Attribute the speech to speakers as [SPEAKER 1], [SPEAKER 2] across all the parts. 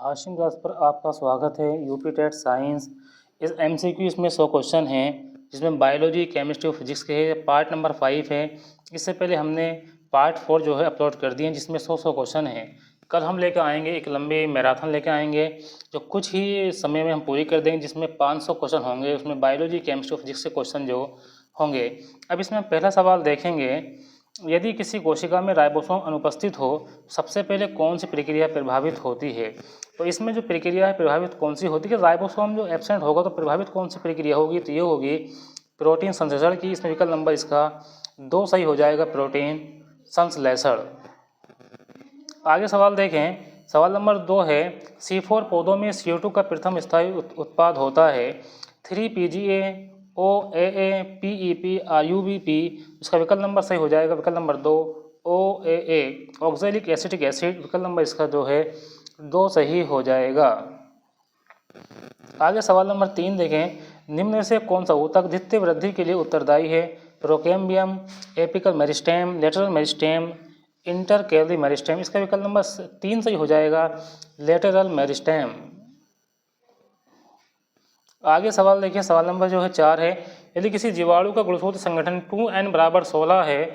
[SPEAKER 1] Hashim class पर आपका स्वागत है। यूपी टेट साइंस इस एमसीक्यू इसमें 100 क्वेश्चन हैं, जिसमें बायोलॉजी, केमिस्ट्री और फिजिक्स के पार्ट नंबर 5 है। इससे पहले हमने पार्ट 4 जो है अपलोड कर दिए, जिसमें 100 क्वेश्चन हैं। कल हम लेकर आएंगे एक लंबी मैराथन लेकर आएंगे, जो कुछ ही समय में हम पूरी कर देंगे, जिसमें 500 क्वेश्चन होंगे। उसमें बायोलॉजी, केमिस्ट्री और फिजिक्स के क्वेश्चन जो होंगे। अब इसमें पहला सवाल देखेंगे, यदि किसी कोशिका में राइबोसोम अनुपस्थित हो, सबसे पहले कौन सी प्रक्रिया प्रभावित होती है? तो इसमें जो प्रक्रिया है प्रभावित कौन सी होती है कि राइबोसोम जो एब्सेंट होगा तो प्रभावित कौन सी प्रक्रिया होगी? तो ये होगी प्रोटीन संश्लेषण की। इसमें विकल्प नंबर इसका 2 सही हो जाएगा, प्रोटीन संश्लेषण। आगे सवाल देखें, सवाल नंबर 2 है, C4 पौधों में CO2 का प्रथम स्थायी उत्पाद होता है 3PGA, OAA, PEP, UBP। इसका विकल्प नंबर सही हो जाएगा, विकल्प number 2 OAA, oxalic acetic acid. विकल्प नंबर इसका जो है 2 सही हो जाएगा। आगे सवाल नंबर 3 देखें, निम्न में से कौन सा ऊतक द्वितीय वृद्धि के लिए उत्तरदायी है? Procambium, apical meristem, lateral meristem, intercalary meristem. इसका विकल्प नंबर 3 सही हो जाएगा, लेटरल मेरिस्टेम। आगे सवाल देखिए, सवाल नंबर जो है 4 है, यदि किसी जीवाणु का गुणसूत्र संगठन 2n बराबर 16 है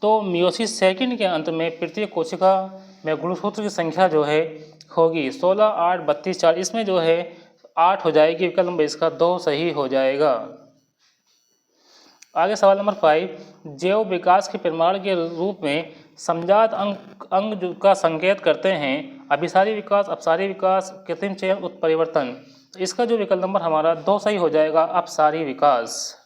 [SPEAKER 1] तो मियोसिस सेकंड के अंत में प्रत्येक कोशिका में गुणसूत्र की संख्या जो है होगी 16, 8, 32, 4। इसमें जो है 8 हो जाएगी, विकल्प नंबर इसका 2 सही हो जाएगा। आगे सवाल नंबर 5, जैव विकास के प्रमाण के रूप में समजात अंग का संकेत करते हैं अभिसारी विकास, अपसारी विकास, कृत्रिम चयन, उत्परिवर्तन। तो इसका जो विकल्प नंबर हमारा 2 सही हो जाएगा, अपसारी विकास।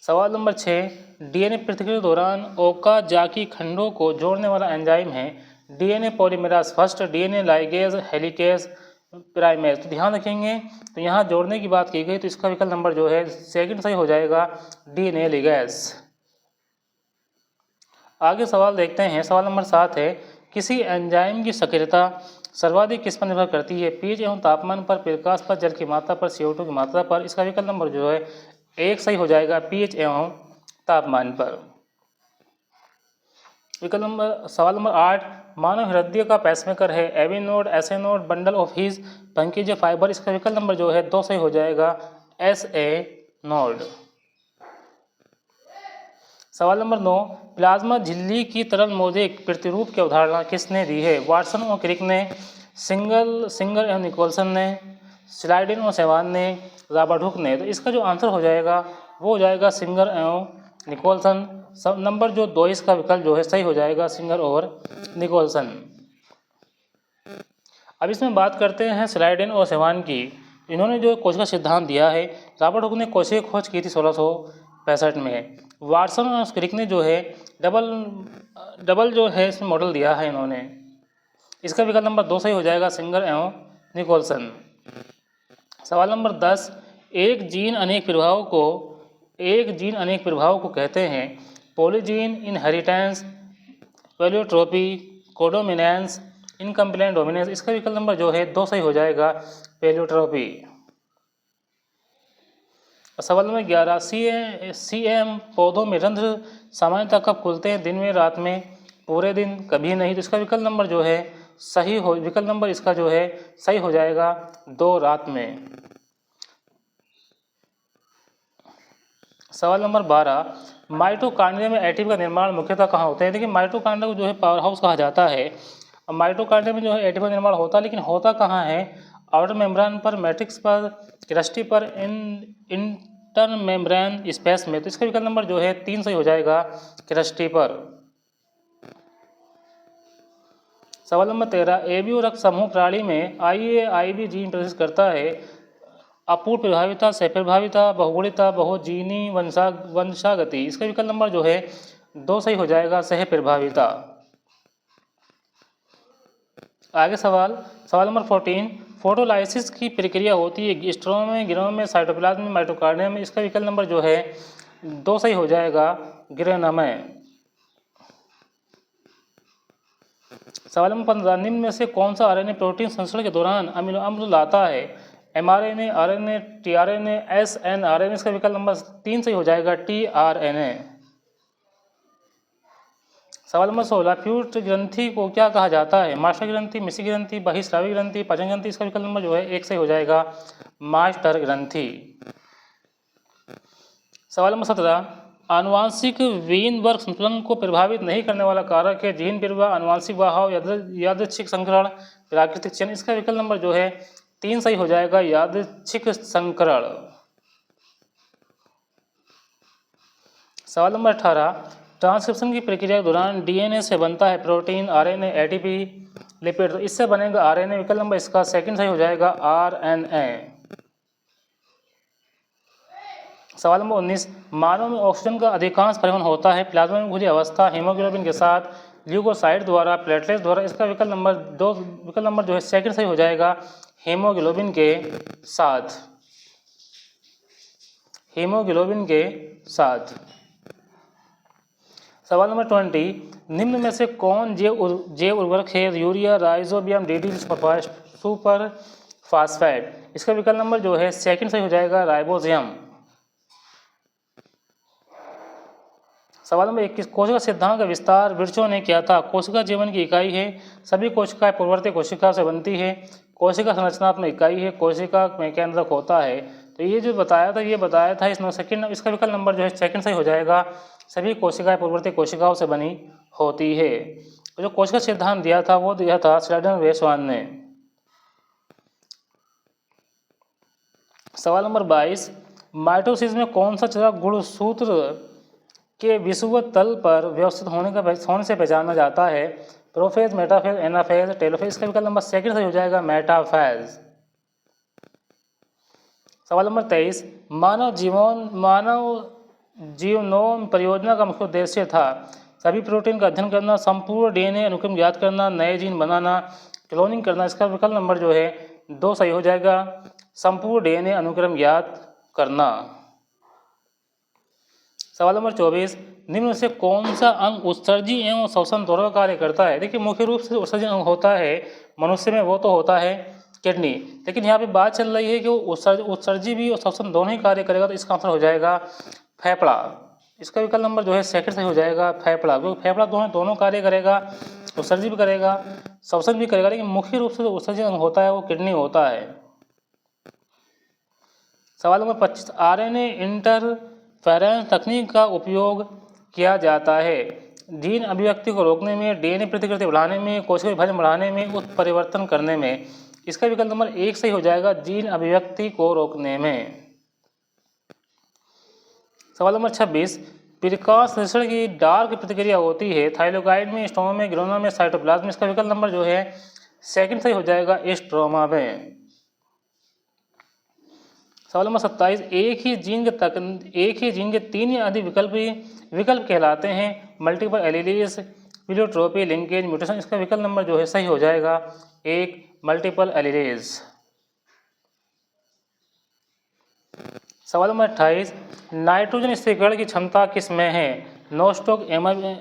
[SPEAKER 1] सवाल नंबर 6, डीएनए पृथक्करण के दौरान ओकाजाकी खंडों को जोड़ने वाला एंजाइम है DNA polymerase first, DNA ligase, helicase, primase. तो ध्यान रखेंगे, तो यहाँ जोड़ने की बात की गई, तो इसका विकल्प नंबर जो है सेकंड सही हो जाएगा, डीएनए लिगेज। आगे सवाल देखते हैं, सवाल नंबर 7 है, किसी एंजाइम की सक्रियता सर्वाधिक किस पर निर्भर करती है? पीएच एवं तापमान पर, प्रकाश पर, जल की मात्रा पर, CO2 की मात्रा पर। इसका विकल्प नंबर जो है 1 सही हो जाएगा, पीएच एवं तापमान पर। विकल्प नंबर सवाल नंबर 8, मानव हृदय का पेसमेकर है AV node, SA node, bundle of His, Purkinje fibre. इसका विकल्प नंबर जो है 2 सही हो जाएगा, एसए नोड। सवाल नंबर 9, प्लाज्मा झिल्ली की तरल मोज़ेक प्रतिरूप की अवधारणा किसने दी है? वाटसन और क्रिक ने, सिंगर एवं निकोलसन ने, स्लाइडेन और सेवान ने, राबाडुक ने। तो इसका जो आंसर हो जाएगा वो हो जाएगा सिंगर एवं निकोलसन। सब नंबर जो 2 इसका विकल्प जो है सही हो जाएगा, सिंगर और निकोलसन। अब इसमें बात करते हैं स्लाइडेन और सेवान की। इन्होंने जो कोशिका सिद्धांत दिया है, राबाडुक ने कोशिका खोज की थी 1665 में। वाटसन और क्रिक ने जो है डबल जो है इसमें मॉडल दिया है इन्होंने। इसका विकल्प नंबर 2 सही हो जाएगा, सिंगर एवं निकोलसन। सवाल नंबर 10, एक जीन अनेक प्रभावों को कहते हैं पॉलीजीन, इनहेरिटेंस, पेलियोट्रोपी, कोडोमिनेंस, इनकम्प्लेंट डोमिनेंस। इसका विकल्प नंबर जो है 2 सही हो जाएगा, पेलियोट्रोपी। सवाल नंबर 11, सीएम पौधों में रंध्र सामान्यतः कब खुलते हैं? दिन में, रात में, पूरे दिन, कभी नहीं। तो इसका विकल्प नंबर जो है विकल्प नंबर इसका जो है सही हो जाएगा, 2 रात में। सवाल नंबर 12, माइटोकॉन्ड्रिया में एटीपी का निर्माण मुख्यतः कहाँ होता है? देखिए, माइटोकॉन्ड्रिया को जो है पावर हाउस कहा जाता है। अब माइटोकॉन्ड्रिया में जो है एटीपी का निर्माण होता है, लेकिन होता कहाँ है? आउटर मेम्ब्रेन पर, मैट्रिक्स पर, क्रिस्टी पर, इंटर मेम्ब्रेन स्पेस में। तो इसका विकल्प नंबर जो है 3 सही हो जाएगा, क्रिस्टी पर। सवाल नंबर 13, एबीओ रक्त समूह प्राणी में IAIB जीन प्रदर्शित करता है अपूर्ण प्रभाविता, सहप्रभाविता, बहुगुणिता, बहुजीनी वंशागति। इसका विकल्प नंबर जो है 2 सही हो जाएगा, सहप्रभाविता। आगे सवाल नंबर 14, फोटोलाइसिस की प्रक्रिया होती है स्ट्रोमा में, गिनोम में, साइटोप्लाज्म में, माइटोकॉन्ड्रिया में। इसका विकल्प नंबर जो है 2 सही हो जाएगा, ग्रेनमय। सवाल नंबर 15, निम्न में से कौन सा आरएनए प्रोटीन संश्लेषण के दौरान अमीनो अम्ल लाता है? mRNA, RNA, tRNA, snRNA। इसका विकल्प नंबर 3 सही हो जाएगा, tRNA। सवाल नंबर 16, फ्यूट ग्रंथि को क्या कहा जाता है? मास्टर ग्रंथि, मिश्र ग्रंथि, बहिस्रावी ग्रंथि, पाचन ग्रंथि। इसका विकल्प नंबर जो है 1 सही हो जाएगा, मास्टर ग्रंथि। सवाल नंबर 17, आनुवांशिक वीनबर्ग संतुलन को प्रभावित नहीं करने वाला कारक है? जीन प्रवाह, आनुवांशिक बहाव, यादृच्छिक संकरण, प्राकृतिक चयन। इसका विकल्प नंबर जो है 3 सही हो जाएगा, यादृच्छिक संकरण। सवाल नंबर 18, ट्रांसक्रिप्शन की प्रक्रिया के दौरान डीएनए से बनता है प्रोटीन, आरएनए, एटीपी, लिपिड। तो इससे बनेगा आरएनए। विकल्प नंबर इसका सेकंड सही हो जाएगा, आरएनए। सवाल नंबर 19, मानव में ऑक्सीजन का अधिकांश परिवहन होता है प्लाज्मा में घुली अवस्था, हीमोग्लोबिन के साथ, ल्यूकोसाइट द्वारा, प्लेटलेट्स द्वारा। इसका विकल्प नंबर जो है सेकंड सही हो जाएगा, हीमोग्लोबिन के साथ, हीमोग्लोबिन के साथ। सवाल नंबर 20, निम्न में से कौन जैव उर्वरक है? Urea, rhizobium, DDT, super phosphate. इसका विकल्प नंबर जो है सेकंड सही हो जाएगा, राइबोजियम। सवाल नंबर 21, कोशिका सिद्धांत का विस्तार वृक्षों ने किया था? कोशिका जीवन की इकाई है, सभी कोशिकाएं पूर्ववर्ती कोशिका से बनती है, कोशिका संरचनात्मक इकाई है, कोशिका में केंद्रक होता है। तो ये जो बताया था इसमें सेकंड, इसका विकल्प नंबर जो है सेकंड सही हो जाएगा, सभी कोशिकाएं पूर्ववर्ती कोशिकाओं से बनी होती है। तो जो कोशिका सिद्धांत दिया था वो दिया था स्लेडन वेसवान ने। सवाल नंबर 22, माइटोसिस में कौन सा चरण गुणसूत्र के विषुवत तल पर व्यवस्थित होने से पहचाना जाता है? Prophase, metaphase, anaphase, telophase. इसका विकल्प नंबर सेकंड सही हो जाएगा, मेटाफेज। सवाल नंबर 23, मानव जीवनोम परियोजना का मुख्य उद्देश्य था? सभी प्रोटीन का अध्ययन करना, संपूर्ण डीएनए अनुक्रम ज्ञात करना, नए जीन बनाना, क्लोनिंग करना। इसका विकल्प नंबर जो है 2 सही हो जाएगा, संपूर्ण डीएनए अनुक्रम ज्ञात करना। सवाल नंबर 24, निम्न में से कौन सा अंग उत्सर्जी एवं श्वसन दोनों कार्य करता है? देखिए मुख्य रूप से उत्सर्जी अंग होता है मनुष्य में, वो तो होता है किडनी, लेकिन यहाँ पे बात चल रही है कि उत्सर्जी भी और श्वसन दोनों ही कार्य करेगा। तो इसका आंसर हो जाएगा फेफड़ा। इसका विकल्प नंबर जो है सेकंड सही हो जाएगा, फेफड़ा। क्योंकि फेफड़ा दोनों कार्य करेगा, उत्सर्जी भी करेगा, श्वसन भी करेगा, लेकिन मुख्य रूप से जो उत्सर्जी अंग होता है वो किडनी होता है। सवाल नंबर 25, आरएनए इंटरफेरेंस तकनीक का उपयोग किया जाता है? जीन अभिव्यक्ति को रोकने में, डीएनए प्रतिकृति बढ़ाने में, कोशिका विभाजन बढ़ाने में, उत्परिवर्तन करने में। इसका विकल्प नंबर 1 सही हो जाएगा, जीन अभिव्यक्ति को रोकने में। सवाल नंबर 26, प्रकाश संश्लेषण की डार्क प्रतिक्रिया होती है? थाइरोकाइड में, स्ट्रोमा में, ग्रोना में, साइटोप्लाज्म में। इसका विकल्प नंबर जो है सेकंड सही हो जाएगा, स्ट्रोमा में। सवाल नंबर 27, एक ही जीन के 3 या अधिक विकल्प कहलाते हैं? Multiple alleles, pleiotropy, linkage, mutation. इसका विकल्प नंबर जो है सही हो जाएगा 1, मल्टीपल एलीलीज। सवाल नंबर 28, नाइट्रोजन स्थिरीकरण की क्षमता किस में है? Nostoc,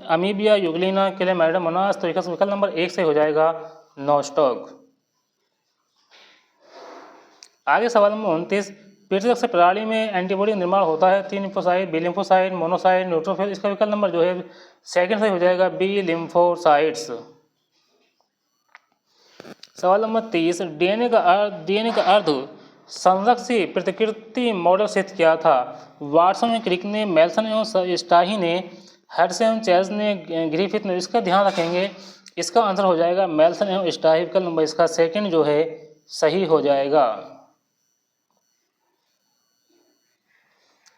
[SPEAKER 1] amoeba, Euglena, Chlamydomonas, Monas. तो इसका विकल्प नंबर 1 सही हो जाएगा, नोस्टॉक। आगे सवाल नंबर 29, प्रतिरक्षी प्रणाली में एंटीबॉडी निर्माण होता है? 3 lymphocyte, B lymphocyte, monocyte, neutrophil. इसका विकल्प नंबर जो है सेकंड सही हो जाएगा, बी लिम्फोसाइट्स। सवाल नंबर 30, डीएनए का अर्ध संरक्षी प्रतिकृति मॉडल सिद्ध किया था? वाटसन, क्रिक ने, मेल्सन एवं स्टाही ने, हर्श एवं चेल्स ने, ग्रिफिथ ने। इसका ध्यान रखेंगे, इसका आंसर हो जाएगा मेल्सन एवं स्टाही। विकल्प नंबर इसका सेकंड जो है सही हो जाएगा।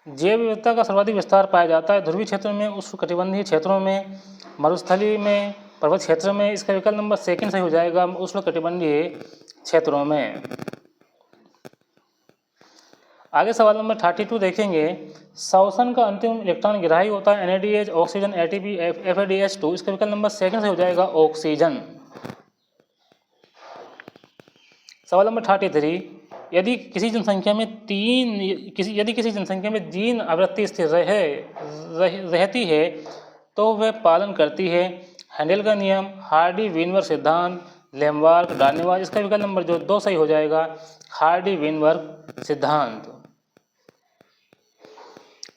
[SPEAKER 1] जैव विविधता का सर्वाधिक विस्तार पाया जाता है? ध्रुवीय क्षेत्र में, उष्णकटिबंधीय क्षेत्रों में, मरुस्थलीय में, पर्वत क्षेत्र में। इसका विकल्प नंबर सेकंड सही हो जाएगा, उष्णकटिबंधीय क्षेत्रों में। आगे सवाल नंबर 32 देखेंगे, श्वसन का अंतिम इलेक्ट्रॉन ग्राही होता है? NADH, oxygen, ATP, FADH2। इसका विकल्प नंबर सेकंड सही हो जाएगा, ऑक्सीजन। सवाल नंबर 33, यदि किसी जनसंख्या में जीन आवृत्ति स्थिर रहती है तो वह पालन करती है? हैंडल का नियम, हार्डी वीनबर्ग सिद्धांत, लेम्बार्क, डार्नेवाज। इसका विकल्प नंबर जो 2 सही हो जाएगा, हार्डी वीनबर्ग सिद्धांत।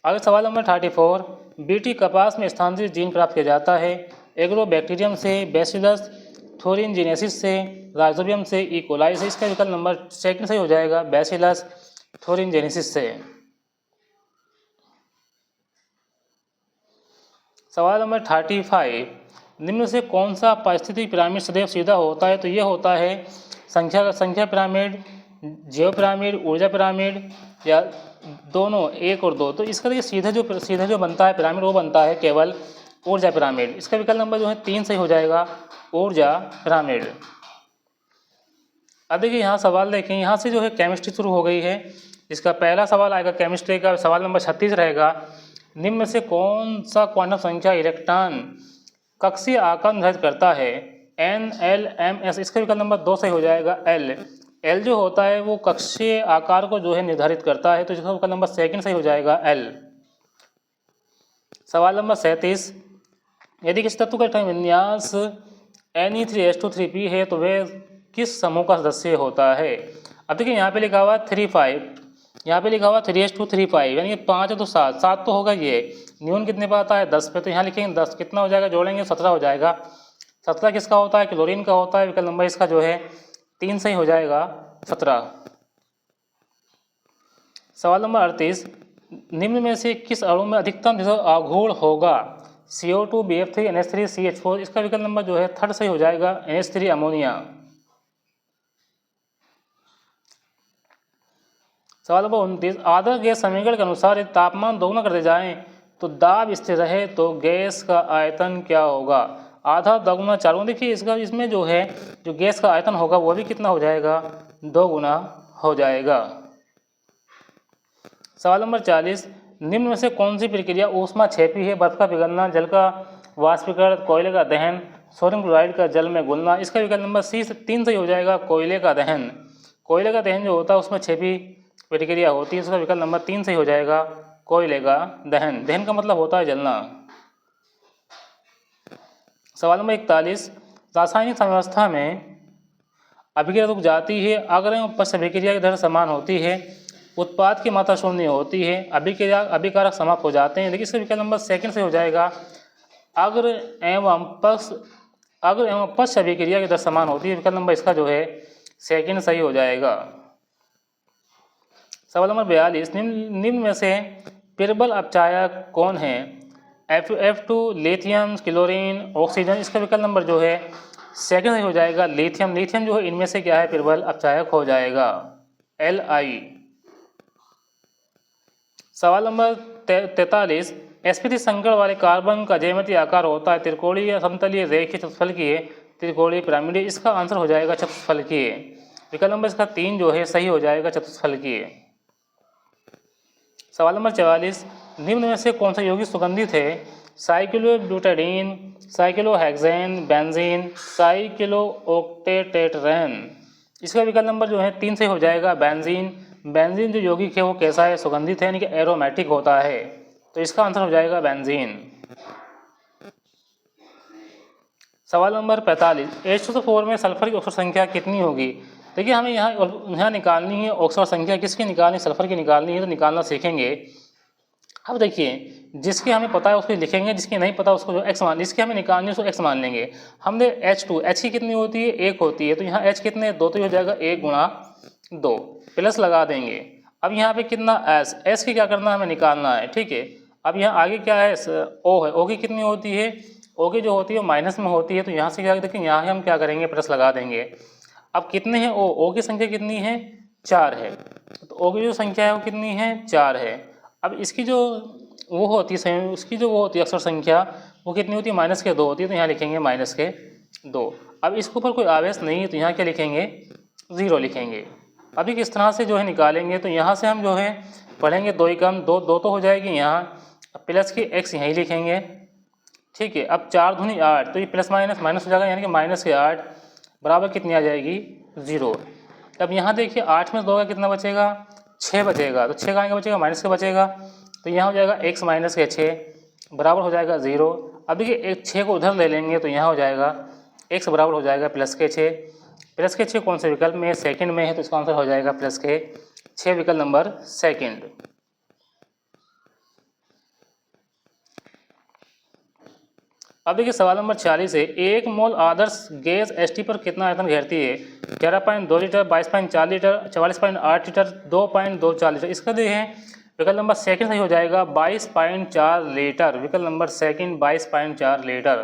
[SPEAKER 1] आगे सवाल नंबर 34, बीटी कपास में स्थानांतरित जीन प्राप्त किया जाता है? एग्रोबैक्टीरियम से, बैसिलस थोरिनजेनेसिस से, राइजोबियम से, ई कोलाई से। इसका विकल्प नंबर सेकंड सही हो जाएगा, बैसिलस थोरिनजेनेसिस से। सवाल नंबर 35, निम्न से कौन सा पारिस्थितिक पिरामिड सदैव सीधा होता है? तो ये होता है संख्या पिरामिड, जैव पिरामिड, ऊर्जा पिरामिड, या दोनों, एक और दो। तो इसका देखिए सीधा जो बनता है पिरामिड वो बनता है केवल ऊर्जा पिरामिड। इसका विकल्प नंबर जो है 3 सही हो जाएगा, ऊर्जा पिरामिड। अब देखिए यहाँ सवाल देखें, यहाँ से जो है केमिस्ट्री शुरू हो गई है। इसका पहला सवाल आएगा केमिस्ट्री का, सवाल नंबर 36 रहेगा, निम्न में से कौन सा क्वांटम संख्या इलेक्ट्रॉन कक्षीय आकार निर्धारित करता है? N, L, M, S. इसका विकल्प नंबर 2 सही हो जाएगा, एल। एल जो होता है वो कक्षीय आकार को जो है निर्धारित करता है, तो इसका विकल्प नंबर सेकंड सही हो जाएगा, एल। सवाल नंबर 37, यदि किसी तत्व का इलेक्ट्रॉन विन्यास Ne3H2 3p है तो वह किस समूह का सदस्य होता है? अब देखिए यहाँ पे लिखा हुआ 3,5, यहाँ पे लिखा हुआ 3H2 3,5, यानी 5 है तो 7, 7 तो होगा ये। न्यून कितने पे आता है? 10 पे, तो यहाँ लिखेंगे 10, कितना हो जाएगा? जोड़ेंगे 17 हो जाएगा। 17 किसका होता है? क्लोरीन का होता है। विकल्प नंबर इसका जो है 3 सही हो जाएगा, 17। सवाल नंबर 38, निम्न में से किस अणु में अधिकतम आघूर्ण होगा? CO2, BF3, NH3, CH4। इसका विकल्प नंबर जो है 3rd सही हो जाएगा, NH3 अमोनिया। सवाल नंबर 29, आदर्श गैस समीकरण के अनुसार यदि तापमान दोगुना कर दिया जाए तो दाब स्थिर रहे तो गैस का आयतन क्या होगा? आधा, दोगुना, 4 गुना। देखिए इसमें जो है जो गैस का आयतन होगा वो भी कितना हो जाएगा? 2 गुना हो जाएगा। सवाल नंबर 40, निम्न में से कौन सी प्रक्रिया ऊष्माक्षेपी है? बर्फ का पिघलना, जल का वाष्पीकरण, कोयले का दहन, सोडियम क्लोराइड का जल में घुलना। इसका विकल्प नंबर सी 3 सही हो जाएगा, कोयले का दहन। कोयले का दहन जो होता है उसमें क्षेपी प्रतिक्रिया होती है, इसका विकल्प नंबर 3 सही हो जाएगा, कोयले का दहन। दहन का मतलब होता है जलना। सवाल नंबर 41, रासायनिक व्यवस्था में अभिक्रिया रुक जाती है अगर एवं पश्च अभिक्रिया की दर समान होती है, उत्पाद की मात्रा शून्य होती है, अभिकारक समाप्त हो जाते हैं। देखिए इसका विकल्प नंबर सेकंड से हो जाएगा, अग्र एवं पश्च अभिक्रिया की दर समान होती है। विकल्प नंबर इसका जो है सेकंड सही हो जाएगा। सवाल नंबर 42, निम्न में से प्रबल अपचायक कौन है? F2, lithium, chlorine, oxygen. इसका विकल्प नंबर जो है सेकंड हो जाएगा, लिथियम। लिथियम जो है इनमें से क्या है? प्रबल अपचायक हो जाएगा, Li। सवाल नंबर 43, sp3 संकरण वाले कार्बन का ज्यामितीय आकार होता है त्रिकोणीय, समतलीय, रेखीय, चतुष्फलकीय, त्रिकोणीय, पिरामिडीय। इसका आंसर हो जाएगा चतुष्फलकीय। विकल्प नंबर इसका 3 जो है सही हो जाएगा, चतुष्फलकीय। सवाल नंबर 44, निम्न में से कौन सा यौगिक सुगंधित है? साइक्लोब्यूटाडीन, साइक्लोहेक्सेन, बेंजीन, साइक्लोओक्टेटेट्रेन। इसका विकल्प नंबर जो है 3 से हो जाएगा, बेंजीन। बेंजीन जो यौगिक है वो कैसा है? सुगंधित है, यानी कि एरोमेटिक होता है, तो इसका आंसर हो जाएगा बेंजीन। सवाल नंबर 45, H2SO4 में सल्फर की ऑक्सीजन संख्या कितनी होगी? देखिए हमें यहाँ निकालनी है ऑक्सीजन संख्या, किसकी निकालनी? सल्फर की निकालनी है, तो निकालना सीखेंगे। अब देखिए जिसके हमें पता है उसको लिखेंगे, जिसकी नहीं पता उसको जो एक्स मान, जिसकी हमें निकालनी है उसको एक्स मान लेंगे। हमने H2, H की कितनी होती है? 1 होती है, तो यहाँ H कितने? 2, तो हो जाएगा 1 गुणा 2, प्लस लगा देंगे। अब यहाँ पे कितना? S की क्या करना है? हमें निकालना है, ठीक है। अब यहाँ आगे क्या है? O है। O की कितनी होती है? O की जो होती है माइनस में होती है, तो यहाँ से क्या देखें, यहाँ हम क्या करेंगे? प्लस लगा देंगे। अब कितने हैं O की संख्या कितनी है? 4 है, तो O की जो संख्या है वो कितनी है? 4 है। अब इसकी जो वो होती है, उसकी जो वो होती है अक्षर संख्या, वो कितनी होती है? -2 होती है, तो यहाँ लिखेंगे -2। अब इसके ऊपर कोई आवेश नहीं है, तो यहाँ क्या लिखेंगे? 0 लिखेंगे। अभी किस तरह से जो है निकालेंगे, तो यहाँ से हम जो है पढ़ेंगे 2 एकम 2 2 तो हो जाएगी यहाँ, प्लस की x यहीं लिखेंगे, ठीक है। अब 4 दूनी 8, तो ये प्लस माइनस माइनस हो जाएगा, यानी कि -8 बराबर कितनी आ जाएगी? 0। अब यहाँ देखिए 8 में 2 का कितना बचेगा? 6 बचेगा, तो 6 का बचेगा? माइनस का बचेगा, तो यहाँ हो जाएगा x माइनस के 6 बराबर हो जाएगा 0। अब देखिए एक 6 को उधर ले लेंगे, तो यहाँ हो जाएगा x बराबर हो जाएगा प्लस के 6। प्लस के 6 कौन से विकल्प में है? सेकंड में है, तो इसका आंसर हो जाएगा प्लस के 6, विकल्प नंबर सेकंड। अब देखिए सवाल नंबर 46 है, एक मोल आदर्श गैस एसटी पर कितना आयतन घेरती है? 11.2 लीटर, 22.4 लीटर, 44.8 लीटर, 2.24 लीटर। इसका देखें विकल्प नंबर सेकंड सही हो जाएगा 22.4 लीटर। विकल्प नंबर सेकंड 22.4 लीटर।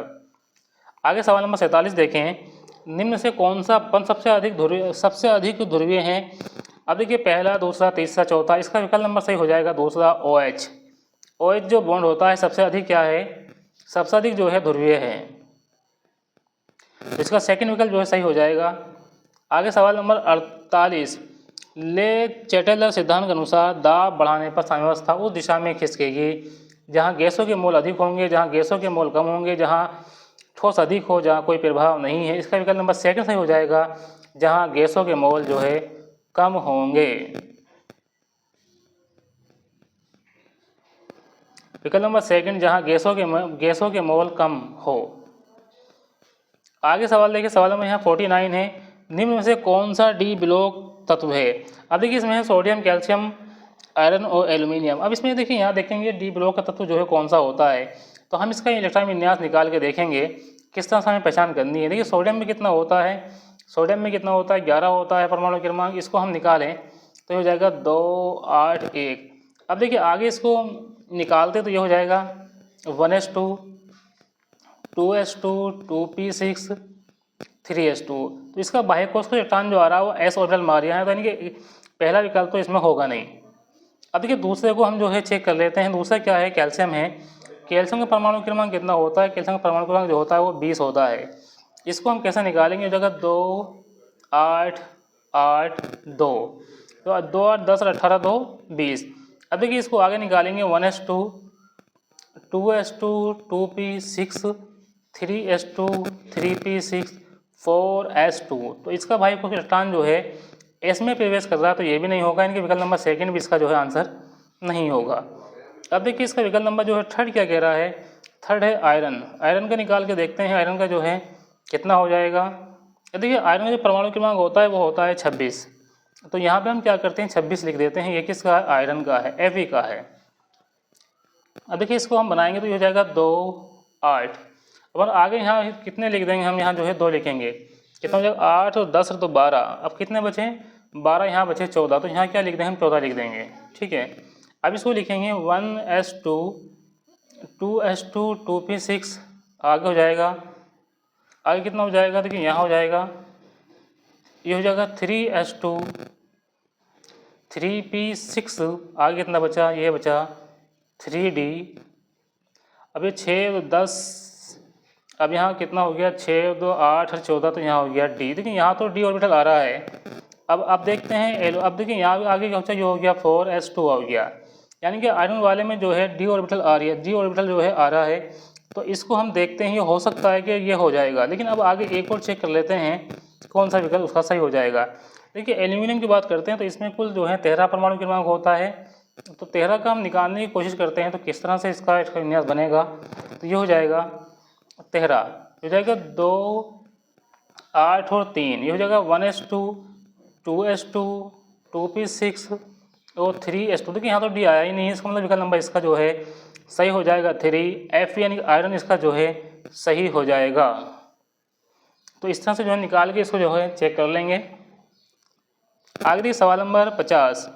[SPEAKER 1] आगे सवाल नंबर 47 देखें, निम्न से कौन सा बंध सबसे अधिक ध्रुवीय है? अब देखिए पहला, दूसरा, तीसरा, चौथा। इसका विकल्प नंबर सही हो जाएगा दूसरा OH। OH जो बॉन्ड होता है सबसे अधिक क्या है? सबसे अधिक जो है ध्रुवीय है। तो इसका सेकंड विकल्प जो है सही हो जाएगा। आगे सवाल नंबर 48, ले चैटलर सिद्धांत के अनुसार दाब बढ़ाने पर साम्यावस्था उस दिशा में खिसकेगी जहाँ गैसों के मोल अधिक होंगे, जहाँ गैसों के मोल कम होंगे, जहाँ ठोस अधिक हो, जहाँ कोई प्रभाव नहीं है। इसका विकल्प नंबर सेकंड सही हो जाएगा, जहाँ गैसों के मोल जो है कम होंगे। विकल्प नंबर सेकंड, जहाँ गैसों के मोल कम हो। आगे सवाल देखिए, सवाल नंबर यहाँ 49 है, निम्न में से कौन सा डी ब्लॉक तत्व है? अब देखिए इसमें है सोडियम, कैल्शियम, आयरन और एल्यूमिनियम। अब इसमें देखिए यहाँ देखेंगे डी ब्लॉक का तत्व जो है कौन सा होता है, तो हम इसका इलेक्ट्रॉन विन्यास निकाल के देखेंगे किस तरह से हमें पहचान करनी है। देखिए सोडियम में कितना होता है? सोडियम में कितना होता है? 11 होता है परमाणु क्रमांक। इसको हम निकालें तो हो जाएगा 2, 8, 1। अब देखिए आगे इसको निकालते तो ये हो जाएगा 1s2, 2s2, 2p6, 3s2। तो इसका बाह्य कोश का इलेक्ट्रॉन जो आ रहा है वो s ऑर्बिटल मार रहा है, तो यानी कि पहला विकल्प तो इसमें होगा नहीं। अब देखिए दूसरे को हम जो है चेक कर लेते हैं। दूसरा क्या है? कैल्शियम है। कैल्शियम का परमाणु क्रमांक कितना होता है? कैल्शियम का परमाणु क्रमांक जो होता है वो 20 होता है। इसको हम कैसे निकालेंगे? जगह 2, 8, 8, 2, तो 2, 8, 10 और 18, 2, 20। अब देखिए इसको आगे निकालेंगे 1s2, 2s2, 2p6, 3s2, 3p6, 4s2। तो इसका भाई को इलेक्ट्रॉन जो है एस में प्रवेश कर रहा है, तो ये भी नहीं होगा। इनके विकल्प नंबर सेकंड भी इसका जो है आंसर नहीं होगा। अब देखिए इसका विकल्प नंबर जो है थर्ड क्या कह रहा है? थर्ड है आयरन। आयरन का निकाल के देखते हैं, आयरन का जो है कितना हो जाएगा। देखिए आयरन का जो परमाणु क्रमांक होता है वो होता है 26। तो यहाँ पे हम क्या करते हैं 26 लिख देते हैं। ये किसका है? आयरन का है, Fe का है। अब देखिए इसको हम बनाएंगे तो ये हो जाएगा 2, 8। अब आगे यहाँ कितने लिख देंगे हम? यहाँ जो है 2 लिखेंगे। कितना हो जाएगा? 8 और 10 तो 12। अब कितने बचे? 12, यहाँ बचे 14। तो यहाँ क्या लिख देंगे हम? 14 लिख देंगे। ठीक है, अब इसको लिखेंगे 1s2, 2s2, 2p6। आगे हो जाएगा, आगे कितना हो जाएगा? देखिए यहाँ हो जाएगा, ये हो जाएगा 3s2, 3p6। आगे कितना बचा? ये बचा 3d। अब ये 6, 10, अब यहाँ कितना हो गया? 6, 2, 8 और 14, तो यहाँ हो गया d। देखिए यहाँ तो d ऑर्बिटल आ रहा है। अब देखते हैं अब देखिए यहाँ आगे क्या होता है? ये हो गया 4s2 हो गया। यानी कि आयरन वाले में जो है d ऑर्बिटल आ रही है, d ऑर्बिटल जो है आ रहा है। तो इसको हम देखते हैं, ये हो सकता है कि ये हो जाएगा। लेकिन अब आगे एक और चेक कर लेते हैं कौन सा विकल्प उसका सही हो जाएगा। देखिए एल्यूमिनियम की बात करते हैं तो इसमें कुल जो है 13 परमाणु क्रमांक होता है। तो 13 का हम निकालने की कोशिश करते हैं, तो किस तरह से इसका विन्यास बनेगा? तो ये हो जाएगा 13, हो जाएगा 2, 8 और 3। ये हो जाएगा 1s2, 2s2, 2p6 और 3s2। देखिए यहाँ तो डी आया ही नहीं है, इसका मतलब विकल्प नंबर इसका जो है सही हो जाएगा 3। Fe यानी आयरन इसका जो है सही हो जाएगा। तो इस तरह से जो है निकाल के इसको जो है चेक कर लेंगे। आगे देखिए सवाल नंबर 50,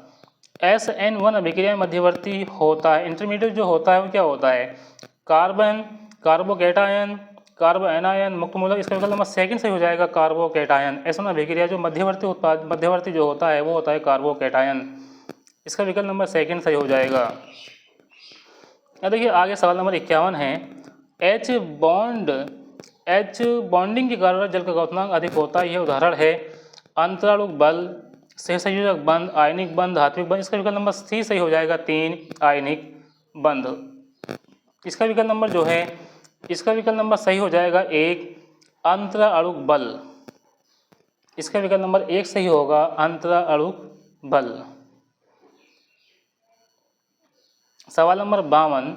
[SPEAKER 1] SN1 अभिक्रिया मध्यवर्ती होता है। इंटरमीडिएट जो होता है वो क्या होता है? कार्बन, कार्बोकैटायन, कार्बो एनायन, मुक्त मूलक। इसका विकल्प नंबर सेकंड सही हो जाएगा कार्बोकैटायन। SN1 अभिक्रिया जो मध्यवर्ती जो होता है वो होता है कार्बोकैटायन। इसका विकल्प नंबर सेकंड सही हो जाएगा। अब देखिए आगे सवाल नंबर 51 है, H बॉन्डिंग के कारण जल का क्वथनांक अधिक होता है। यह उदाहरण है अंतराणुक बल, सहसंयोजक बंध, आयनिक बंध, धात्विक बंध। इसका विकल्प नंबर सी सही हो जाएगा 3, आयनिक बंध। इसका विकल्प नंबर जो है, इसका विकल्प नंबर सही हो जाएगा 1, अंतराणुक बल। इसका विकल्प नंबर 1 सही होगा, अंतराणुक बल। सवाल नंबर 52,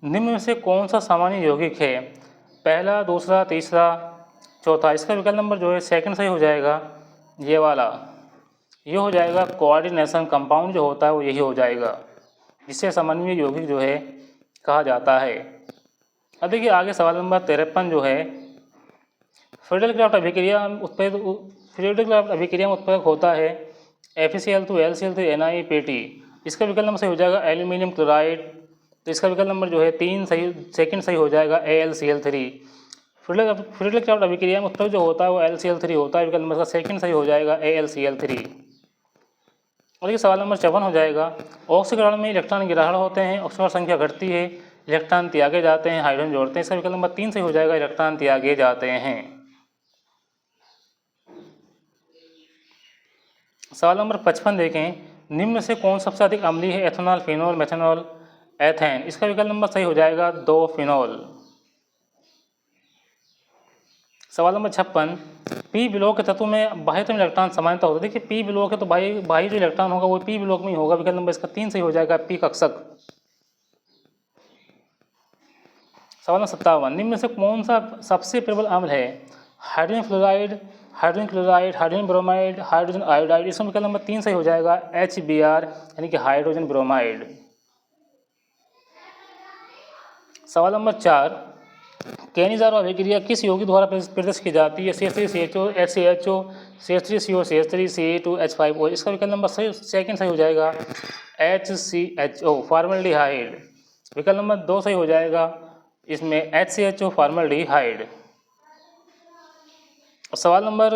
[SPEAKER 1] निम्न में से कौन सा सामान्य यौगिक है? पहला, दूसरा, तीसरा, चौथा। इसका विकल्प नंबर जो है सेकंड सही हो जाएगा, ये वाला। ये हो जाएगा कोऑर्डिनेशन कंपाउंड जो होता है वो यही हो जाएगा, जिससे समन्वय यौगिक जो है कहा जाता है। अब देखिए आगे सवाल नंबर 53 जो है, फ्रीडल क्राफ्ट अभिक्रिया में उत्पादक होता है FeCl2 LCl3 NiPT। इसका विकल्प नंबर सही हो जाएगा एल्यूमिनियम क्लोराइड। तो इसका विकल्प नंबर जो है 3 सही, सेकंड सही हो जाएगा AlCl3। फ्रीडल क्राफ्ट अभिक्रिया में उत्पादक जो होता है वो LCl3 होता है, विकल्प नंबर का सेकंड सही हो जाएगा AlCl3। और ये सवाल नंबर 54 हो जाएगा, ऑक्सीकरण में इलेक्ट्रॉन गिराहट होते हैं, ऑक्सीकरण संख्या घटती है, इलेक्ट्रॉन त्यागे जाते हैं, हाइड्रोजन जोड़ते हैं। इसका विकल्प नंबर 3 सही हो जाएगा इलेक्ट्रॉन त्यागे जाते हैं। सवाल नंबर 55 देखें, निम्न से कौन सबसे अधिक अम्लीय है, एथेनॉल, फिनॉल, मेथनॉल, एथेन। इसका विकल्प नंबर सही हो जाएगा 2 फिनॉल। सवाल नंबर 56, पी ब्लॉक के तत्व में बाह्यतम इलेक्ट्रॉन समानता होता है। देखिए पी ब्लॉक है तो बाह्य जो इलेक्ट्रॉन होगा वो पी ब्लॉक में ही होगा, विकल्प नंबर इसका 3 सही हो जाएगा पी कक्षक। सवाल नंबर 57, निम्न से कौन सा सबसे प्रबल अम्ल है, hydrogen fluoride, hydrogen chloride, hydrogen bromide, hydrogen iodide. इसका विकल्प नंबर 3 सही हो जाएगा HBr यानी कि हाइड्रोजन ब्रोमाइड। सवाल नंबर 4, कैनिज़ारो अभिक्रिया किस यौगिक द्वारा प्रदर्शित की जाती है, CH3CHO, HCHO, CH3CO, CH3, Ce2H5O। इसका विकल्प नंबर सेकंड सही हो जाएगा HCHO फॉर्मल्डिहाइड। विकल्प नंबर 2 सही हो जाएगा इसमें HCHO फॉर्मल्डिहाइड। सवाल नंबर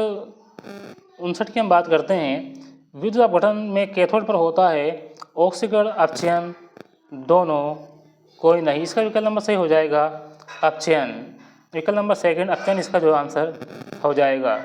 [SPEAKER 1] 59 की हम बात करते हैं, विद्युत अपघटन में कैथोड पर होता है ऑक्सीकरण, अपचयन, दोनों, कोई नहीं। इसका विकल्प नंबर सही हो जाएगा अपचयन। विकल्प नंबर सेकंड अपचयन इसका जो आंसर हो जाएगा।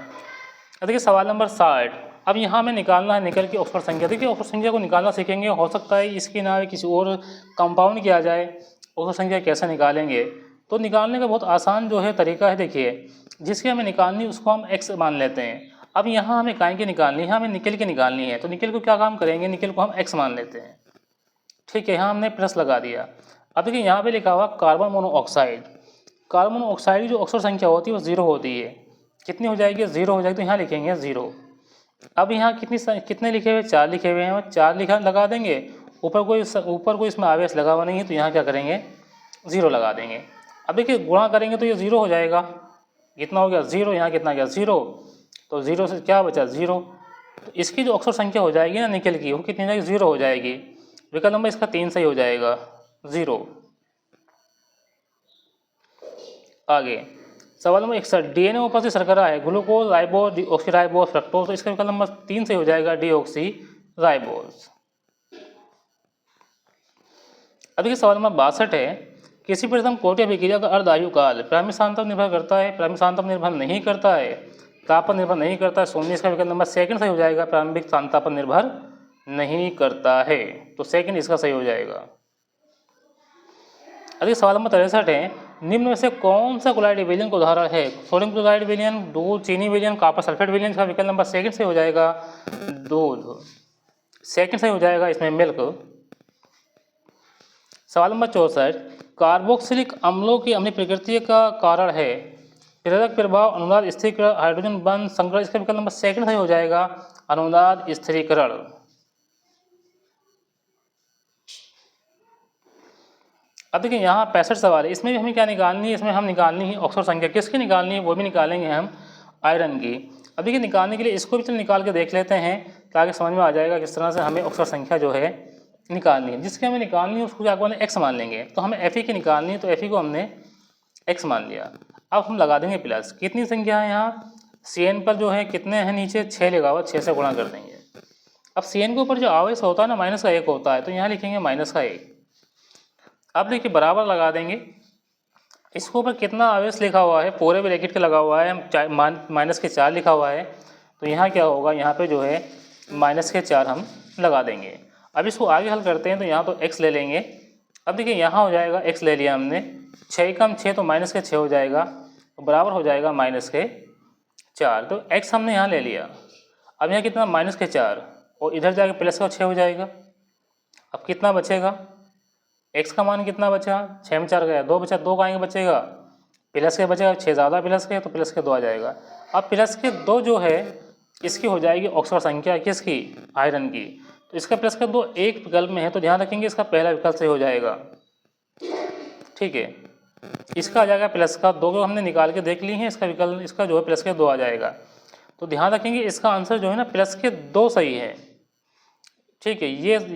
[SPEAKER 1] देखिए सवाल नंबर 60, अब यहाँ हमें निकालना है निकल की ऑक्सीकरण संख्या। देखिए ऑक्सीकरण संख्या को निकालना सीखेंगे, हो सकता है इसके नाम किसी और कंपाउंड किया जाए। ऑक्सीकरण संख्या कैसे निकालेंगे, तो निकालने का बहुत आसान जो है तरीका है। देखिए जिसकी हमें निकालनी उसको हम x मान लेते हैं। अब यहाँ हमें काय की निकालनी है, हमें निकल की निकालनी है, तो निकल को क्या काम करेंगे, निकल को हम x मान लेते हैं। ठीक है, यहाँ हमने प्लस लगा दिया। अब देखिए यहाँ पे लिखा हुआ कार्बन मोनोऑक्साइड। कार्बन मोनोऑक्साइड की जो ऑक्सीकरण संख्या होती है वो 0 होती है। कितनी हो जाएगी, 0 हो जाएगी, तो यहाँ लिखेंगे 0। अब यहाँ कितने लिखे हुए, 4 लिखे हुए हैं, 4 लिखा लगा देंगे। ऊपर कोई इसमें आवेश लगा हुआ नहीं है, तो यहाँ क्या करेंगे 0 लगा देंगे। अब देखिए गुणा करेंगे तो ये 0 हो जाएगा। कितना हो गया 0, यहाँ कितना गया 0, तो 0 से क्या बचा 0। तो इसकी जो ऑक्सीकरण संख्या हो जाएगी ना निकल की, वो कितनी हो जाएगी 0 हो जाएगी। विकल्प नंबर इसका 3 सही हो जाएगा 0। आगे सवाल नंबर 61, DNA में उपस्थित शर्करा है ग्लूकोज, राइबोज, डीऑक्सीराइबोज, फ्रक्टोज। तो इसका विकल्प नंबर 3 सही हो जाएगा डीऑक्सीराइबोज। अब देखिए सवाल नंबर 62 है, किसी प्रथम कोटि अभिक्रिया का अर्ध आयुकाल प्रारंभिक स्थान पर निर्भर करता है, प्रारंभिक स्थान पर निर्भर नहीं करता है, ताप पर निर्भर नहीं करता है, शून्य। इसका विकल्प नंबर सेकंड सही हो जाएगा प्रारंभिक सांद्रता पर निर्भर नहीं करता है, तो सेकंड इसका सही हो जाएगा। अगले सवाल नंबर 63 है, निम्न में से कौन सा क्लोराइड विलयन का उदाहरण है, सोडियम क्लोराइड विलयन, दूध, चीनी विलयन, कॉपर सल्फेट विलयन। इसका विकल्प नंबर सेकंड सही हो जाएगा दूध। सेकंड सही हो जाएगा इसमें मिल्क। सवाल नंबर 64, कार्बोक्सिलिक अम्लों की अम्लीय प्रकृति का कारण है प्रेरक प्रभाव, अनुनाद स्थिरीकरण, हाइड्रोजन बंध संग्रह। इसका विकल्प नंबर सेकंड सही हो जाएगा अनुनाद स्थिरीकरण। अब देखिए यहाँ 65 सवाल है, इसमें भी हमें क्या निकालनी है, इसमें हम निकालनी है ऑक्सीकरण संख्या। किसकी निकालनी है, वो भी निकालेंगे हम आयरन की। अब देखिए निकालने के लिए इसको भी चलो निकाल के देख लेते हैं ताकि समझ में आ जाएगा किस तरह से हमें ऑक्सीकरण संख्या जो है निकालनी है। जिसकी हमें निकालनी है उसको क्या करना है, x मान लेंगे। तो हमें Fe की निकालनी है, तो Fe को हमने x मान लिया। अब हम लगा देंगे प्लस, कितनी संख्या है यहाँ CN पर जो है कितने हैं नीचे 6 लगा हुआ, 6 से गुणा कर देंगे। अब CN के ऊपर जो आवेश होता है ना माइनस का 1 होता है, तो यहाँ लिखेंगे माइनस का 1। अब देखिए बराबर लगा देंगे, इसके ऊपर कितना आवेश लिखा हुआ है पूरे ब्रैकेट के लगा हुआ है, माइनस के 4 लिखा हुआ है, तो यहाँ क्या होगा, यहाँ पे जो है माइनस के 4 हम लगा देंगे। अब इसको आगे हल करते हैं, तो यहाँ तो x ले लेंगे। अब देखिए यहाँ हो जाएगा x ले लिया हमने, 6 कम 6 तो माइनस के 6 हो जाएगा, तो बराबर हो जाएगा माइनस के 4। तो x हमने यहाँ ले लिया। अब यहाँ कितना माइनस के 4 और इधर जाके प्लस का 6 हो जाएगा। अब कितना बचेगा, x का मान कितना बचा, 6 में 4 गया, 2 बचा, 2 का आएंगे बचेगा, प्लस के बचेगा, 6 ज़्यादा प्लस के तो प्लस के 2 आ जाएगा। अब प्लस के 2 जो है इसकी हो जाएगी ऑक्सीकरण संख्या किसकी, आयरन की। तो इसका प्लस का 2 एक विकल्प में है, तो ध्यान रखेंगे इसका पहला विकल्प सही हो जाएगा। ठीक है, इसका आ जाएगा प्लस का 2 को हमने निकाल के देख ली हैं, इसका विकल्प इसका जो है प्लस के 2 आ जाएगा। तो ध्यान रखेंगे इसका आंसर जो है ना प्लस के 2 सही है, ठीक है,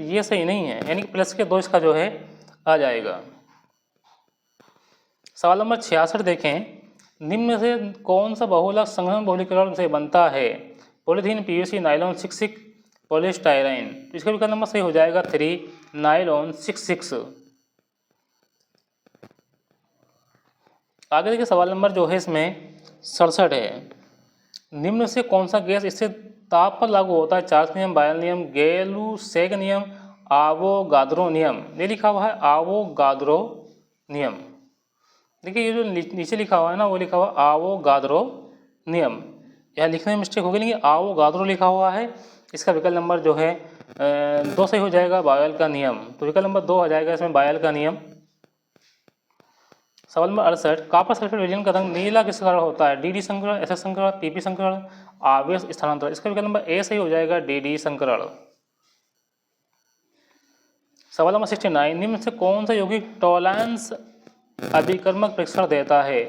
[SPEAKER 1] ये सही नहीं है, यानी कि प्लस के 2 इसका जो है आ जाएगा। सवाल नंबर 66 देखें, निम्न में से कौन सा बहुलक संघनन बहुलीकरण से बनता है? Polythene, PVC, nylon, six six, polystyrene. तो इसका विकल्प नंबर सही हो जाएगा 3, नायलॉन 66। आगे देखिए सवाल नंबर जो है इसमें 67 है, निम्न से कौन सा गैस इससे ताप पर लागू होता है? चार्ल्स नियम, बायल नियम, गैलुसेग नियम, आवोगाद्रो नियम। ये लिखा हुआ है आवोगाद्रो नियम। देखिए ये जो नीचे लिखा हुआ है ना वो लिखा हुआ आवोगाद्रो नियम, यहाँ लिखने में मिस्टेक हो गई, लेकिन आवोगाद्रो लिखा हुआ है। इसका विकल्प नंबर जो है 2 सही हो जाएगा, बायल का नियम। तो विकल्प नंबर 2 आ जाएगा इसमें बायल का नियम। सवाल नंबर 68, कॉपर सल्फेट विलयन का रंग नीला किस कारण होता है? डी संकरण, एसएस संकरण, पीपी संकरण, आवेश स्थानांतरण। इसका विकल्प नंबर ए सही हो जाएगा, डी संकरण। सवाल नंबर 69, निम्न से कौन सा यौगिक टॉलरेंस अभिकर्मक परीक्षण देता है?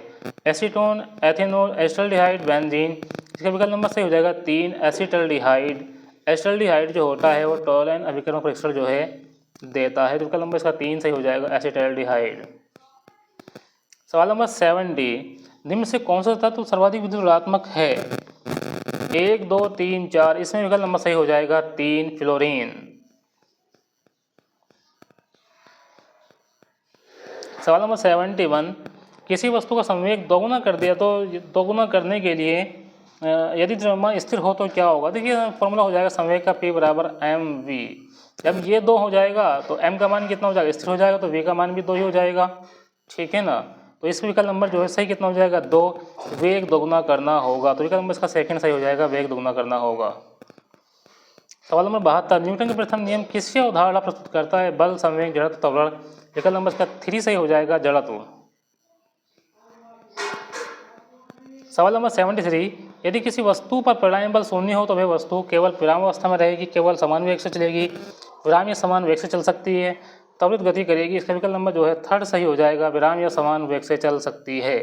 [SPEAKER 1] Acetone, ethanol, acetaldehyde, benzene. इसका विकल्प नंबर सही हो जाएगा 3, एसिटाल्डिहाइड। एसिटाल्डिहाइड जो होता है वो टॉलरेंस अभिकर्मक परीक्षण जो है देता है। तो विकल्प नंबर इसका 3 सही हो जाएगा, एसिटाल्डिहाइड। सवाल नंबर 70, निम्न से कौन सा तत्व सर्वाधिक विद्युत ऋणात्मक है? 1, 2, 3, 4। इसमें विकल्प नंबर सही हो जाएगा 3, फ्लोरीन। सवाल नंबर 71, किसी वस्तु का संवेग दोगुना कर दिया तो दोगुना करने के लिए यदि द्रव्यमान स्थिर हो तो क्या होगा? देखिए फॉर्मूला हो जाएगा संवेग का P बराबर mv। जब ये 2 हो जाएगा तो m का मान कितना हो जाएगा? स्थिर हो जाएगा, तो v का मान भी 2 ही हो जाएगा, ठीक है ना। तो इस विकल्प नंबर जो है सही कितना हो जाएगा? 2, वेग दोगुना करना होगा। तो विकल्प नंबर इसका सेकंड सही हो जाएगा, वेग दोगुना करना होगा। सवाल नंबर 72, न्यूटन के प्रथम नियम किसकी अवधारणा प्रस्तुत करता है? बल, संवेग, जड़त्व, त्वरण। विकल्प नंबर इसका 3 सही हो जाएगा, जड़त्व। सवाल नंबर 73, यदि किसी वस्तु पर परिणामी बल शून्य हो तो वह वस्तु केवल विरामावस्था में रहेगी, केवल समान वेग से चलेगी, विराम या समान वेग से चल सकती है, त्वरित गति करेगी। इसका विकल्प नंबर जो है 3 सही हो जाएगा, विराम या समान वेग से चल सकती है।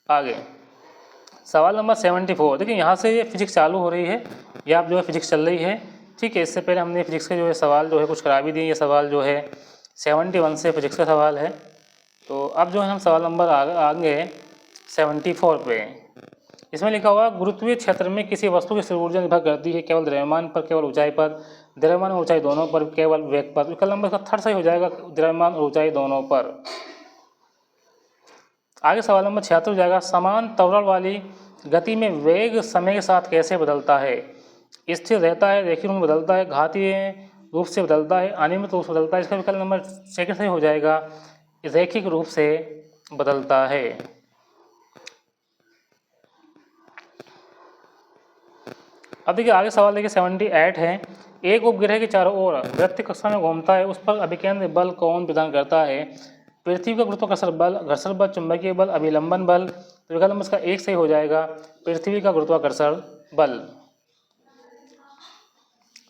[SPEAKER 1] आगे सवाल नंबर 74, देखिए यहाँ से ये फिजिक्स चालू हो रही है, ये आप जो है फिजिक्स चल रही है, ठीक है। इससे पहले हमने फिजिक्स के जो है सवाल जो है कुछ करा भी दिए। ये सवाल जो है 71 से फिजिक्स का सवाल है। तो अब जो है हम सवाल नंबर आगे 74 पे, इसमें लिखा हुआ गुरुत्वीय क्षेत्र में किसी वस्तु की स्थिर ऊर्जा निर्भर करती है केवल द्रव्यमान पर, केवल ऊंचाई पर, द्रव्यमान और ऊंचाई दोनों पर, केवल वेग पर। विकल्प नंबर का 3 सही हो जाएगा, द्रव्यमान और ऊंचाई दोनों पर। आगे सवाल नंबर 76 हो जाएगा, समान त्वरण वाली गति में वेग समय के साथ कैसे बदलता है? स्थिर रहता है, रैखिक रूप में बदलता है, घातीय रूप से बदलता है, अनियमित रूप से बदलता है। इसका विकल्प नंबर सेकंड सही हो जाएगा, रैखिक रूप से बदलता है। अब देखिए आगे सवाल देखिए 78 है, एक उपग्रह के चारों ओर वृत्तीय कक्षा में घूमता है, उस पर अभिकेंद्र बल कौन प्रदान करता है? पृथ्वी का गुरुत्वाकर्षण बल, घर्षण बल, चुंबकीय बल, अभिलंबन बल। तो विकल्प नंबर इसका 1 सही हो जाएगा, पृथ्वी का गुरुत्वाकर्षण बल।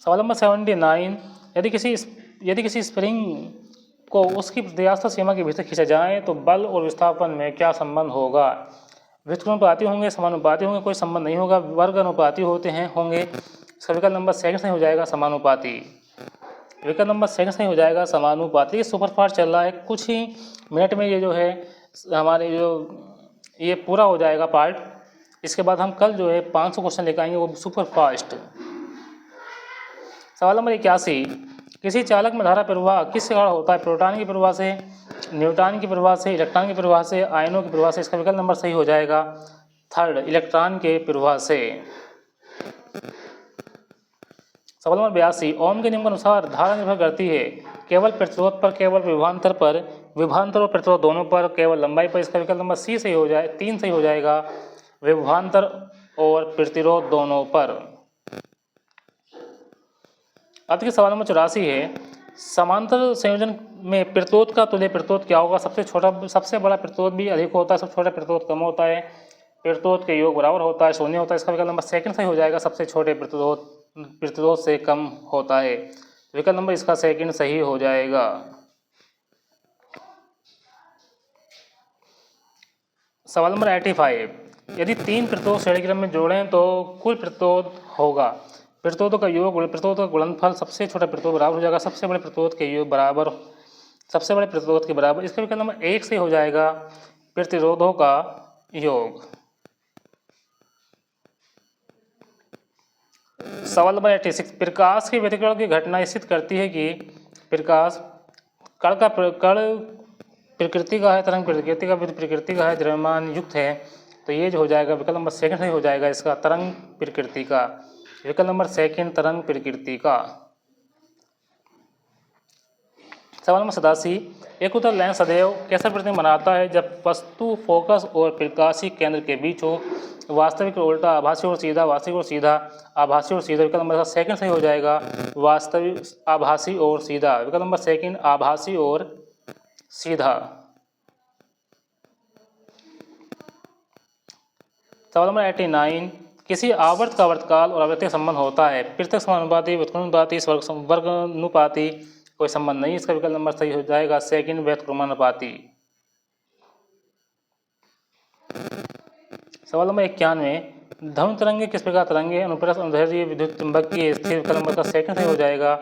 [SPEAKER 1] सवाल नंबर 79, यदि किसी स्प्रिंग को उसकी प्रत्यास्थ सीमा के भीतर खींचा जाए तो बल और विस्थापन में क्या संबंध होगा? व्युत्क्रमानुपाती होंगे, समानुपाती होंगे, कोई संबंध नहीं होगा, वर्ग अनुपाती होंगे। इसका विकल्प नंबर सेकंड सही हो जाएगा, समानुपाती। विकल्प नंबर सेकंड सही हो जाएगा, समानुपाती। सुपरफास्ट चल रहा है, कुछ ही मिनट में ये जो है हमारे जो ये पूरा हो जाएगा पार्ट। इसके बाद हम कल जो है 500 क्वेश्चन लेकर आएंगे, वो सुपरफास्ट। सवाल नंबर 81, किसी चालक में धारा प्रवाह किस कारण होता है? प्रोटॉन के प्रवाह से, न्यूट्रॉन के प्रवाह से, इलेक्ट्रॉन के प्रवाह से, आयनों के प्रवाह से। इसका विकल्प नंबर सही हो जाएगा 3, इलेक्ट्रॉन के प्रवाह से। सवाल नंबर 82, ओम के नियम के अनुसार धारा निर्भर करती है केवल प्रतिरोध पर, केवल विभवांतर पर, विभवांतर और प्रतिरोध दोनों पर, केवल लंबाई पर। इसका विकल्प नंबर सी सही हो जाए 3 सही हो जाएगा, विभवांतर और प्रतिरोध दोनों पर। अब देखिए सवाल नंबर 84 है, समांतर संयोजन में प्रतिरोध का तुल्य प्रतिरोध क्या होगा? सबसे बड़ा प्रतिरोध भी अधिक होता है, सबसे छोटा प्रतिरोध कम होता है, प्रतिरोध के योग बराबर होता है, शून्य होता है। इसका विकल्प नंबर सेकंड सही हो जाएगा, सबसे छोटे प्रतिरोध से कम होता है। विकल्प नंबर इसका सेकंड सही हो जाएगा। सवाल नंबर 85, यदि 3 प्रतिरोध श्रेणी क्रम में जोड़ें तो कुल प्रतिरोध होगा। प्रतिरोधों का योग प्रतिरोध का गुणनफल सबसे छोटा प्रतिरोध बराबर हो जाएगा सबसे बड़े प्रतिरोध के योग बराबर, सबसे बड़े प्रतिरोध के बराबर। इसका विकल्प नंबर 1 से हो जाएगा प्रतिरोधों का योग। सवाल नंबर 86, प्रकाश के व्यतिकरण की घटना स्थित करती है कि प्रकाश कण प्रकृति का है, तरंग प्रकृति का प्रकृति का है, द्रव्यमान युक्त है। तो ये जो हो जाएगा विकल्प नंबर सेकंड सही हो जाएगा इसका, तरंग प्रकृति का। विकल्प नंबर सेकंड तरंग प्रकृति का। सवाल नंबर 87, एक उत्तल लेंस सदैव कैसा प्रतिबिंब बनाता है जब वस्तु फोकस और प्रकाशीय केंद्र के बीच हो। वास्तविक और उल्टा, आभासी और सीधा, वास्तविक और सीधा, आभासी और सीधा। विकल्प नंबर सेकंड सही हो जाएगा वास्तविक, आभासी और सीधा। विकल्प नंबर सेकंड आभासी और सीधा। सवाल नंबर 89, किसी आवर्त का आवर्तकाल और आवृत्ति का संबंध होता है। पृथक समानुपाती, व्युत्क्रमानुपाती, वर्गानुपाती, कोई संबंध नहीं। इसका विकल्प नंबर सही हो जाएगा सेकंड व्युत्क्रमानुपाती। सवाल नंबर 91, ध्वनि तरंगे किस प्रकार तरंगे, अनुप्रस्थ, अनुदैर्ध्य, विद्युत चुंबकीय, स्थिर। विकल्प नंबर का सेकंड सही हो जाएगा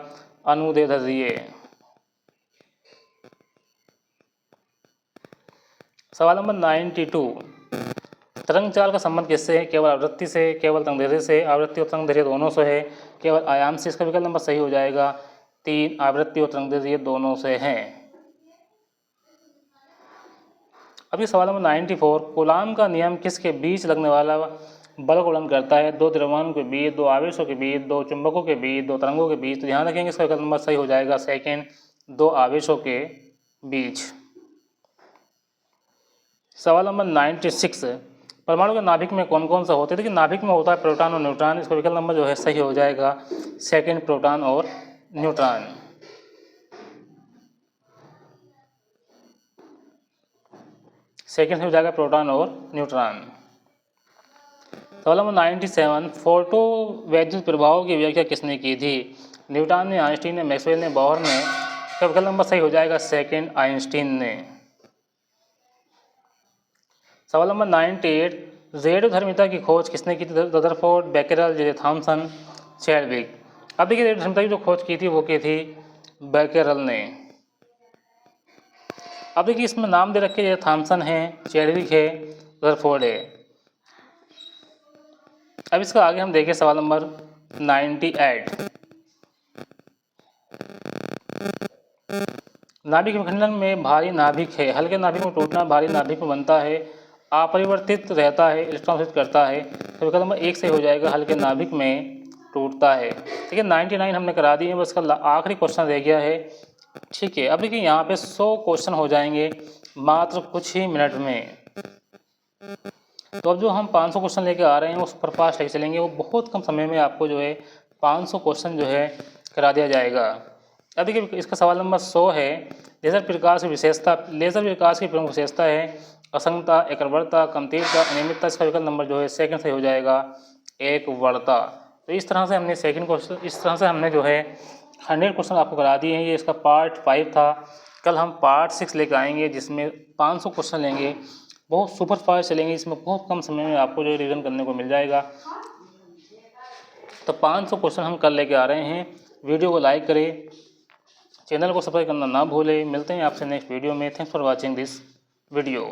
[SPEAKER 1] अनुदैर्ध्य। सवाल नंबर 92, तरंग चाल का संबंध किससे है। केवल आवृत्ति से, केवल तरंगदैर्ध्य से, आवृत्ति और तरंगदैर्ध्य दोनों से है, केवल आयाम से। इसका विकल्प नंबर सही हो जाएगा 3, आवृत्ति और तरंगदैर्ध्य दोनों से है। अभी सवाल नंबर 94, कूलाम का नियम किसके बीच लगने वाला बल को वर्णन करता है। 2 द्रव्यमानों के बीच, 2 आवेशों के बीच, 2 चुंबकों के बीच, 2 तरंगों के बीच। तो ध्यान रखेंगे इसका विकल्प नंबर सही हो जाएगा सेकंड 2 आवेशों के बीच। सवाल नंबर 96, परमाणु के नाभिक में कौन कौन सा होते हैं। देखिए नाभिक में होता है प्रोटॉन और न्यूट्रॉन। इसका विकल्प नंबर जो है सही हो जाएगा सेकंड प्रोटॉन और न्यूट्रॉन। सेकंड हो जाएगा प्रोटॉन और न्यूट्रॉन। सवाल नंबर 97, फोटो वैद्युत प्रभाव की व्याख्या किसने की थी। न्यूटन ने, आइंस्टीन ने, मैक्सवेल ने, बोहर ने। इसका विकल्प नंबर सही हो जाएगा सेकंड आइंस्टीन ने। सवाल नंबर 98, रेडियोधर्मिता की खोज किसने की थी। Rutherford, Becquerel, J Thomson, Chadwick. अब देखिए रेडियोधर्मिता की जो खोज की थी वो की थी बेकेरल ने। अब देखिए इसमें नाम दे रखे थॉमसन है, चैडविक है, रदरफोर्ड है। अब इसका आगे हम देखें सवाल नंबर 98, नाभिक विखंडन में भारी नाभिक है, हल्के नाभिक में टूटना भारी नाभिक में बनता है, अपरिवर्तित रहता है, इलेक्ट्रॉन अवशोषित करता है। तो विकल्प नंबर 1 से हो जाएगा हल्के नाभिक में टूटता है। ठीक है 99 हमने करा दी है, बस का आखिरी क्वेश्चन रह गया है। ठीक है अब देखिए यहाँ पे 100 क्वेश्चन हो जाएंगे मात्र कुछ ही मिनट में। तो अब जो हम 500 क्वेश्चन लेके आ रहे हैं वो सुपर फास्ट लेके चलेंगे, वो बहुत कम समय में आपको जो है 500 क्वेश्चन जो है करा दिया जाएगा। अब देखिए इसका सवाल नंबर 100 है, लेजर प्रकाश की विशेषता। लेजर प्रकाश की प्रमुख विशेषता है असंगता, एकवर्तता, कमतीव्रता, अनियमितता। इसका विकल्प नंबर जो है सेकंड से हो जाएगा एकवर्तता। तो इस तरह से हमने सेकंड क्वेश्चन, इस तरह से हमने जो है 100 क्वेश्चन आपको करा दिए हैं। ये इसका पार्ट 5 था। कल हम पार्ट 6 लेकर आएंगे जिसमें 500 क्वेश्चन लेंगे, बहुत सुपर फास्ट चलेंगे, इसमें बहुत कम समय में आपको जो रिवीजन करने को मिल जाएगा। तो 500 क्वेश्चन हम कल लेके आ रहे हैं। वीडियो को लाइक करें, चैनल को सब्सक्राइब करना ना भूलें। मिलते हैं आपसे नेक्स्ट वीडियो में। Thanks for watching this video.